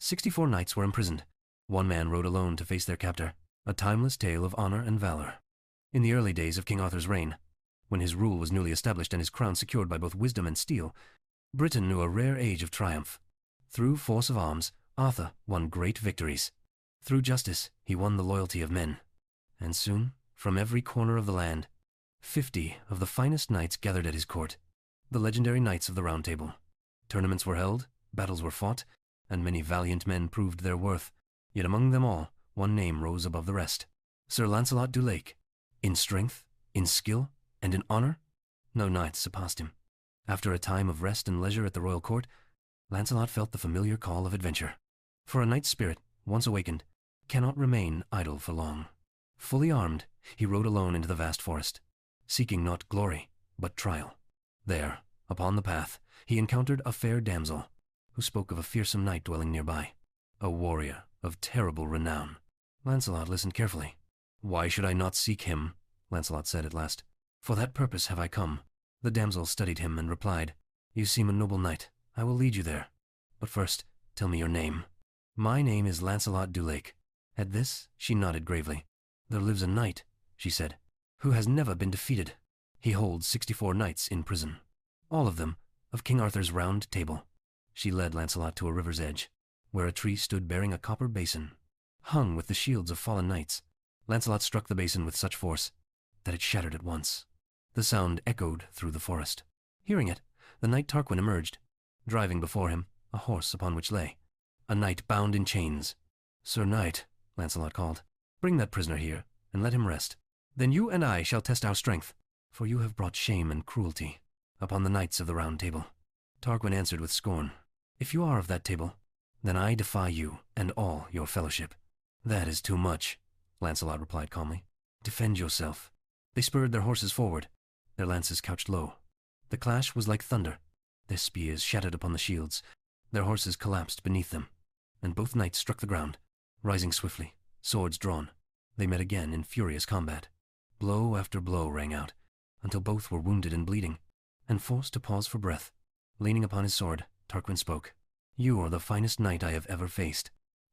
64 knights were imprisoned. One man rode alone to face their captor, a timeless tale of honor and valor. In the early days of King Arthur's reign, when his rule was newly established and his crown secured by both wisdom and steel, Britain knew a rare age of triumph. Through force of arms, Arthur won great victories. Through justice, he won the loyalty of men. And soon, from every corner of the land, 50 of the finest knights gathered at his court, the legendary Knights of the Round Table. Tournaments were held, battles were fought, and many valiant men proved their worth. Yet among them all, one name rose above the rest: Sir Lancelot du Lake. In strength, in skill, and in honor, no knight surpassed him. After a time of rest and leisure at the royal court, Lancelot felt the familiar call of adventure. For a knight's spirit, once awakened, cannot remain idle for long. Fully armed, he rode alone into the vast forest, seeking not glory, but trial. There, upon the path, he encountered a fair damsel, who spoke of a fearsome knight dwelling nearby, a warrior of terrible renown. Lancelot listened carefully. "Why should I not seek him?" Lancelot said at last. "For that purpose have I come." The damsel studied him and replied, "You seem a noble knight. I will lead you there. But first, tell me your name." "My name is Lancelot du Lake." At this, she nodded gravely. "There lives a knight," she said, "who has never been defeated. He holds 64 knights in prison, all of them of King Arthur's Round Table." She led Lancelot to a river's edge, where a tree stood bearing a copper basin, hung with the shields of fallen knights. Lancelot struck the basin with such force that it shattered at once. The sound echoed through the forest. Hearing it, the knight Tarquin emerged, driving before him a horse upon which lay a knight bound in chains. "Sir Knight," Lancelot called, "bring that prisoner here, and let him rest. Then you and I shall test our strength, for you have brought shame and cruelty upon the Knights of the Round Table." Tarquin answered with scorn, "If you are of that table, then I defy you and all your fellowship." "That is too much," Lancelot replied calmly. "Defend yourself." They spurred their horses forward, their lances couched low. The clash was like thunder. Their spears shattered upon the shields, their horses collapsed beneath them, and both knights struck the ground, rising swiftly, swords drawn. They met again in furious combat. Blow after blow rang out, until both were wounded and bleeding, and forced to pause for breath. Leaning upon his sword, Tarquin spoke. "You are the finest knight I have ever faced.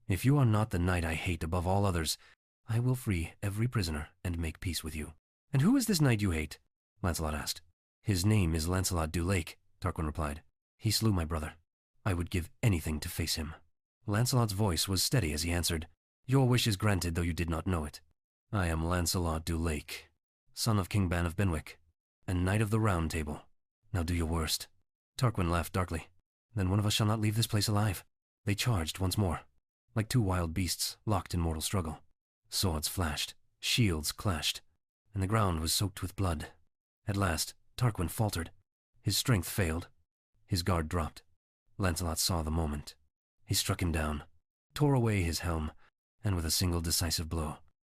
If you are not the knight I hate above all others, I will free every prisoner and make peace with you." "And who is this knight you hate?" Lancelot asked. "His name is Lancelot du Lake," Tarquin replied. "He slew my brother. I would give anything to face him." Lancelot's voice was steady as he answered, "Your wish is granted, though you did not know it. I am Lancelot du Lake, son of King Ban of Benwick, and Knight of the Round Table. Now do your worst." Tarquin laughed darkly. "Then one of us shall not leave this place alive." They charged once more, like two wild beasts locked in mortal struggle. Swords flashed, shields clashed, and the ground was soaked with blood. At last, Tarquin faltered. His strength failed. His guard dropped. Lancelot saw the moment. He struck him down, tore away his helm, and with a single decisive blow,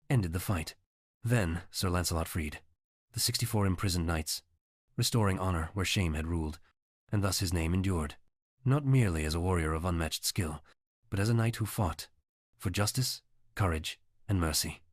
ended the fight. Then Sir Lancelot freed the 64 imprisoned knights, restoring honor where shame had ruled, and thus his name endured, not merely as a warrior of unmatched skill, but as a knight who fought for justice, courage, and mercy.